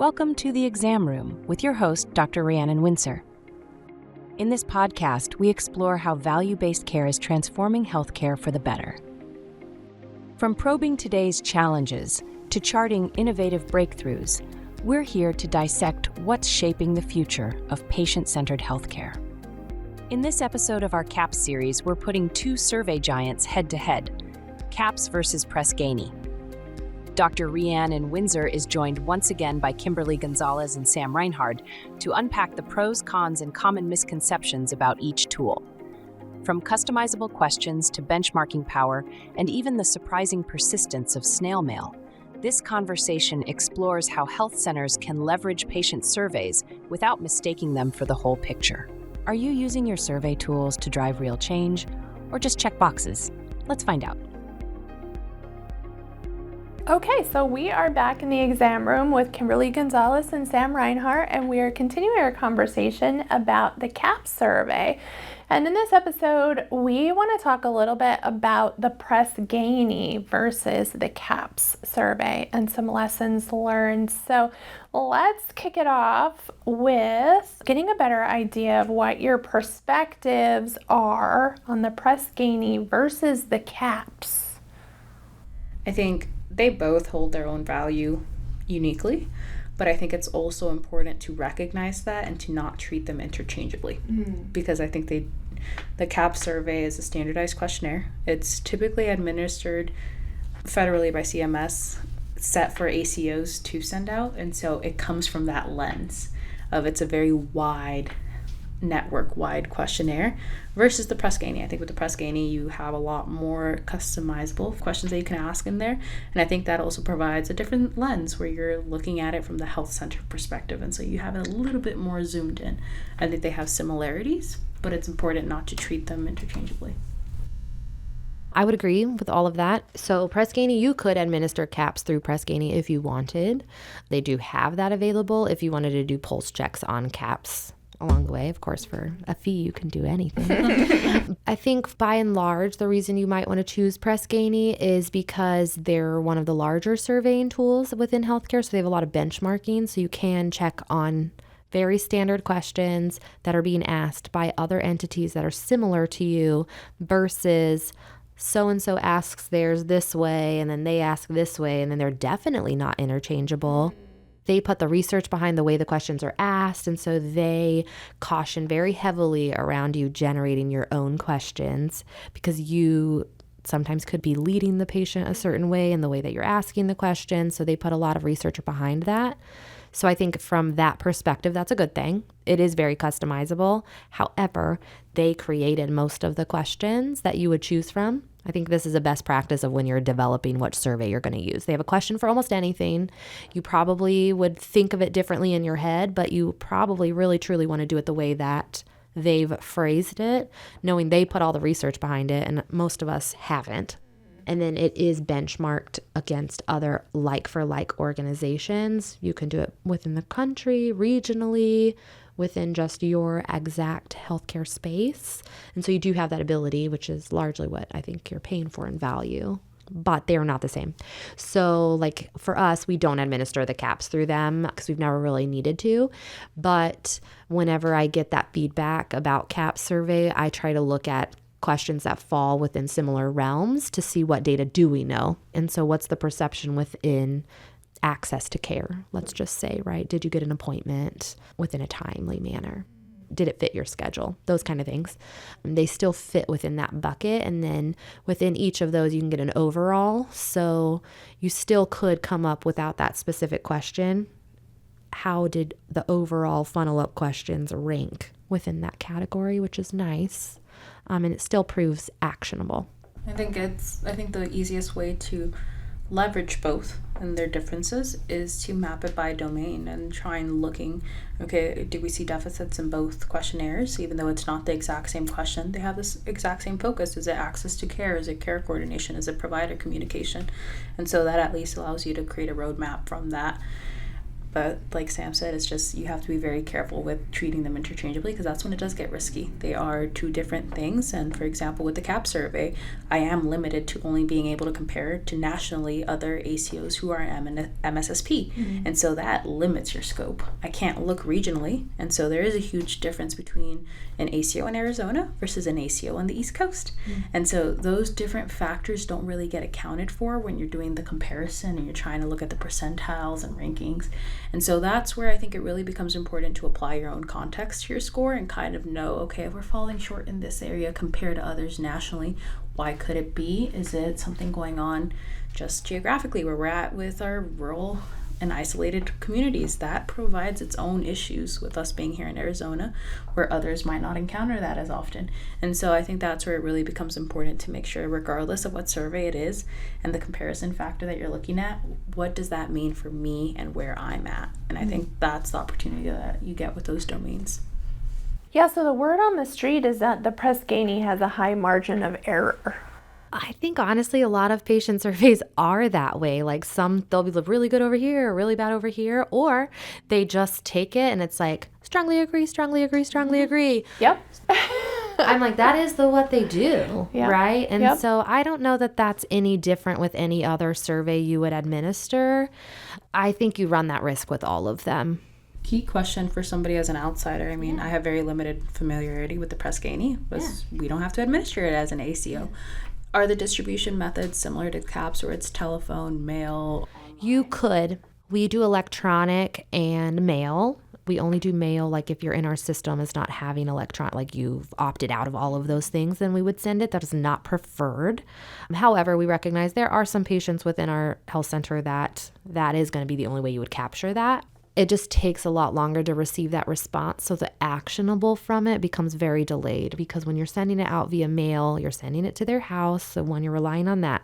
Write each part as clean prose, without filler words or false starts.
Welcome to The Exam Room with your host, Dr. Rhiannon Winsor. In this podcast, we explore how value-based care is transforming healthcare for the better. From probing today's challenges to charting innovative breakthroughs, we're here to dissect what's shaping the future of patient-centered healthcare. In this episode of our CAHPS series, we're putting two survey giants head-to-head, CAHPS versus Press Ganey. Dr. Rhiannon Winsor is joined once again by Kimberly Gonzalez and Sam Reinhard to unpack the pros, cons, and common misconceptions about each tool. From customizable questions to benchmarking power and even the surprising persistence of snail mail, this conversation explores how health centers can leverage patient surveys without mistaking them for the whole picture. Are you using your survey tools to drive real change or just check boxes? Let's find out. Okay, so we are back in the exam room with Kimberly Gonzalez and Sam Reinhard, and we are continuing our conversation about the CAHPS survey. And in this episode, we want to talk a little bit about the Press Ganey versus the CAHPS survey and some lessons learned. So let's kick it off with getting a better idea of what your perspectives are on the Press Ganey versus the CAHPS. I think they both hold their own value uniquely, but I think it's also important to recognize that and to not treat them interchangeably. Because I think the CAHPS survey is a standardized questionnaire. It's typically administered federally by CMS, set for ACOs to send out, and so it comes from that lens of it's a very wide network-wide questionnaire versus the Press Ganey. I think with the Press Ganey, you have a lot more customizable questions that you can ask in there, and I think that also provides a different lens where you're looking at it from the health center perspective, and so you have it a little bit more zoomed in. I think they have similarities, but it's important not to treat them interchangeably. I would agree with all of that. So Press Ganey, you could administer CAHPS through Press Ganey if you wanted. They do have that available if you wanted to do pulse checks on CAHPS along the way. Of course, for a fee, you can do anything. I think by and large, the reason you might want to choose Press Ganey is because they're one of the larger surveying tools within healthcare. So they have a lot of benchmarking. So you can check on very standard questions that are being asked by other entities that are similar to you versus so-and-so asks theirs this way and then they ask this way, and then they're definitely not interchangeable. They put the research behind the way the questions are asked, and so they caution very heavily around you generating your own questions because you sometimes could be leading the patient a certain way in the way that you're asking the question, so they put a lot of research behind that. So I think from that perspective, that's a good thing. It is very customizable. However, they created most of the questions that you would choose from. I think this is a best practice of when you're developing what survey you're going to use. They have a question for almost anything. You probably would think of it differently in your head, but you probably really truly want to do it the way that they've phrased it, knowing they put all the research behind it, and most of us haven't. And then it is benchmarked against other like-for-like organizations. You can do it within the country, regionally, within just your exact healthcare space. And so you do have that ability, which is largely what I think you're paying for in value, but they're not the same. So like for us, we don't administer the CAHPS through them because we've never really needed to. But whenever I get that feedback about CAHPS survey, I try to look at questions that fall within similar realms to see what data do we know. And so what's the perception within access to care, let's just say, right? Did you get an appointment within a timely manner? Did it fit your schedule? Those kind of things. They still fit within that bucket. And then within each of those, you can get an overall. So you still could come up without that specific question. How did the overall funnel up questions rank within that category, which is nice. And it still proves actionable. I think the easiest way to leverage both and their differences is to map it by domain and try and looking, okay, do we see deficits in both questionnaires? Even though it's not the exact same question, they have this exact same focus. Is it access to care? Is it care coordination? Is it provider communication? And so that at least allows you to create a roadmap from that. But like Sam said, it's just you have to be very careful with treating them interchangeably, because that's when it does get risky. They are two different things. And for example, with the CAHPS survey, I am limited to only being able to compare to nationally other ACOs who are MSSP. And so that limits your scope. I can't look regionally. And so there is a huge difference between an ACO in Arizona versus an ACO on the East Coast. And so those different factors don't really get accounted for when you're doing the comparison and you're trying to look at the percentiles and rankings. And so that's where I think it really becomes important to apply your own context to your score and kind of know, okay, if we're falling short in this area compared to others nationally, why could it be? Is it something going on just geographically where we're at with our rural and isolated communities? That provides its own issues with us being here in Arizona, where others might not encounter that as often. And so I think that's where it really becomes important to make sure, regardless of what survey it is and the comparison factor that you're looking at, what does that mean for me and where I'm at? And I think that's the opportunity that you get with those domains. Yeah, so the word on the street is that the Press Ganey has a high margin of error. I think honestly, a lot of patient surveys are that way. Like some, they'll be really good over here or really bad over here, or they just take it and it's like, strongly agree, strongly agree, strongly agree. Yep. I'm like, that is what they do, right? And so I don't know that that's any different with any other survey you would administer. I think you run that risk with all of them. Key question for somebody as an outsider. I mean, I have very limited familiarity with the Press Ganey, because we don't have to administer it as an ACO. Are the distribution methods similar to CAHPS, where it's telephone, mail? You could. We do electronic and mail. We only do mail, like if you're in our system is not having electronic, like you've opted out of all of those things, then we would send it. That is not preferred. However, we recognize there are some patients within our health center that is going to be the only way you would capture that. It just takes a lot longer to receive that response. So the actionable from it becomes very delayed, because when you're sending it out via mail, you're sending it to their house. So when you're relying on that,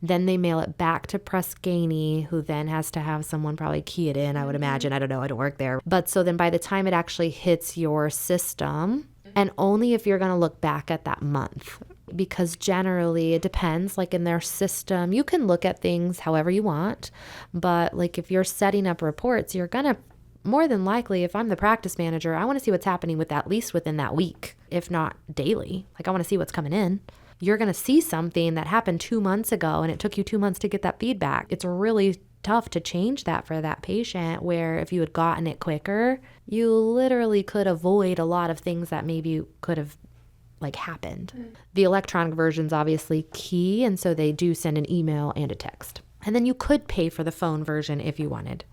then they mail it back to Press Ganey, who then has to have someone probably key it in, I would imagine. I don't know. I don't work there. But so then by the time it actually hits your system, and only if you're going to look back at that month, because generally it depends, like in their system, you can look at things however you want, but like if you're setting up reports, you're going to more than likely, if I'm the practice manager, I want to see what's happening with at least within that week, if not daily. Like I want to see what's coming in. You're going to see something that happened 2 months ago and it took you 2 months to get that feedback. It's really tough to change that for that patient, where if you had gotten it quicker, you literally could avoid a lot of things that maybe could have happened. The electronic version's obviously key, and so they do send an email and a text. And then you could pay for the phone version if you wanted.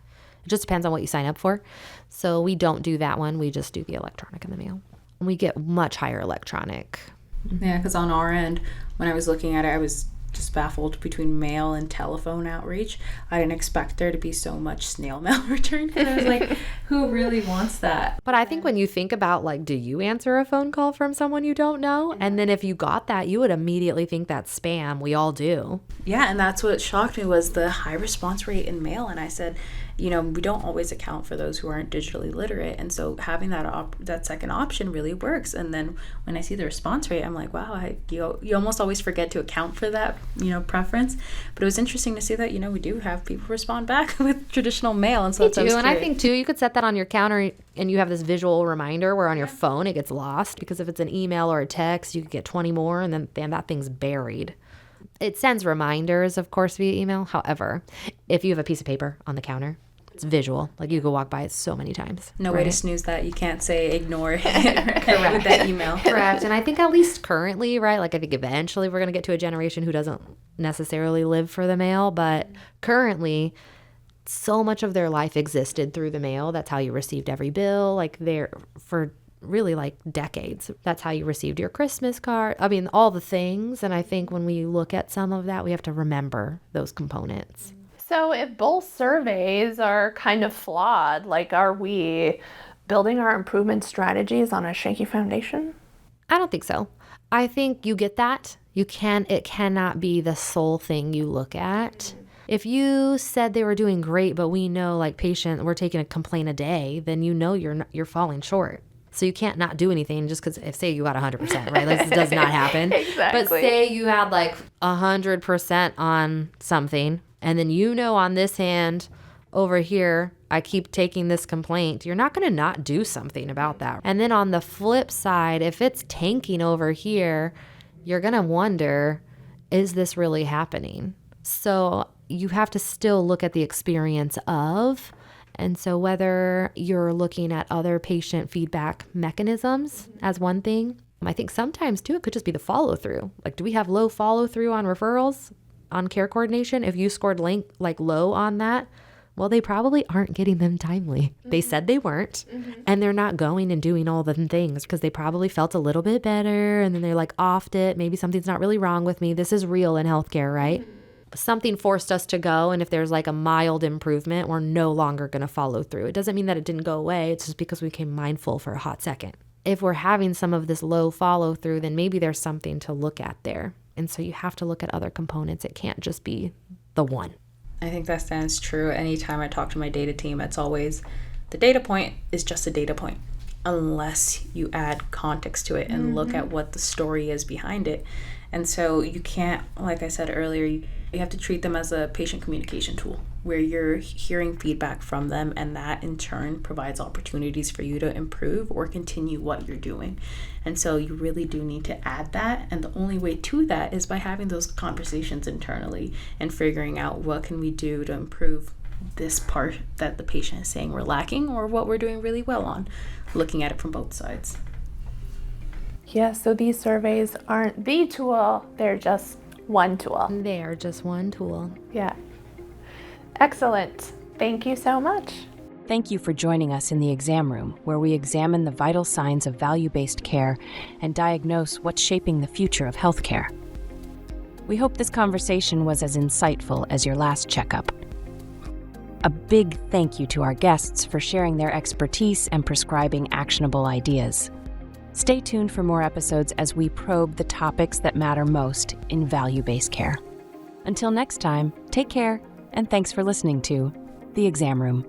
It just depends on what you sign up for. So we don't do that one. We just do the electronic and the mail. And we get much higher electronic. Yeah, because on our end, when I was looking at it, I was just baffled between mail and telephone outreach. I didn't expect there to be so much snail mail return, because I was like, who really wants that? But I think when you think about, do you answer a phone call from someone you don't know? And then if you got that, you would immediately think that's spam. We all do. Yeah, and that's what shocked me, was the high response rate in mail. And I said, we don't always account for those who aren't digitally literate. And so having that second option really works. And then when I see the response rate, I'm like, wow, you almost always forget to account for that, preference. But it was interesting to see that, we do have people respond back with traditional mail. And so that's and I think too, you could set that on your counter and you have this visual reminder, where on your phone it gets lost, because if it's an email or a text, you could get 20 more and then that thing's buried. It sends reminders, of course, via email. However, if you have a piece of paper on the counter, it's visual. You could walk by it so many times. No way to snooze that. You can't say ignore it with that email. Correct. And I think at least currently, right, I think eventually we're going to get to a generation who doesn't necessarily live for the mail, but currently so much of their life existed through the mail. That's how you received every bill, for really decades. That's how you received your Christmas card. I mean, all the things. And I think when we look at some of that, we have to remember those components. So if both surveys are kind of flawed, are we building our improvement strategies on a shaky foundation? I don't think so. I think you get that. It cannot be the sole thing you look at. If you said they were doing great, but we know we're taking a complaint a day, then you're falling short. So you can't not do anything just because if say you got 100%, right? This does not happen. Exactly. But say you had 100% on something, and then on this hand, over here, I keep taking this complaint, you're not going to not do something about that. And then on the flip side, if it's tanking over here, you're going to wonder, is this really happening? So you have to still look at the experience of, and so whether you're looking at other patient feedback mechanisms as one thing, I think sometimes too, it could just be the follow through. Like, do we have low follow through on referrals, on care coordination? If you scored low on that, well, they probably aren't getting them timely. They said they weren't, and they're not going and doing all the things because they probably felt a little bit better, and then they're like offed it. Maybe something's not really wrong with me. This is real in healthcare, right? Something forced us to go, and if there's like a mild improvement, we're no longer going to follow through. It doesn't mean that it didn't go away. It's just because we became mindful for a hot second. If we're having some of this low follow through, then maybe there's something to look at there. And so you have to look at other components. It can't just be the one. I think that stands true. Anytime I talk to my data team, it's always the data point is just a data point unless you add context to it and look at what the story is behind it. And so you can't, like I said earlier, you have to treat them as a patient communication tool where you're hearing feedback from them, and that in turn provides opportunities for you to improve or continue what you're doing. And so you really do need to add that, and the only way to that is by having those conversations internally and figuring out what can we do to improve this part that the patient is saying we're lacking or what we're doing really well on, looking at it from both sides. Yeah, so these surveys aren't the tool, they're just one tool. They are just one tool. Yeah. Excellent. Thank you so much. Thank you for joining us in the exam room, where we examine the vital signs of value-based care and diagnose what's shaping the future of healthcare. We hope this conversation was as insightful as your last checkup. A big thank you to our guests for sharing their expertise and prescribing actionable ideas. Stay tuned for more episodes as we probe the topics that matter most in value-based care. Until next time, take care, and thanks for listening to The Exam Room.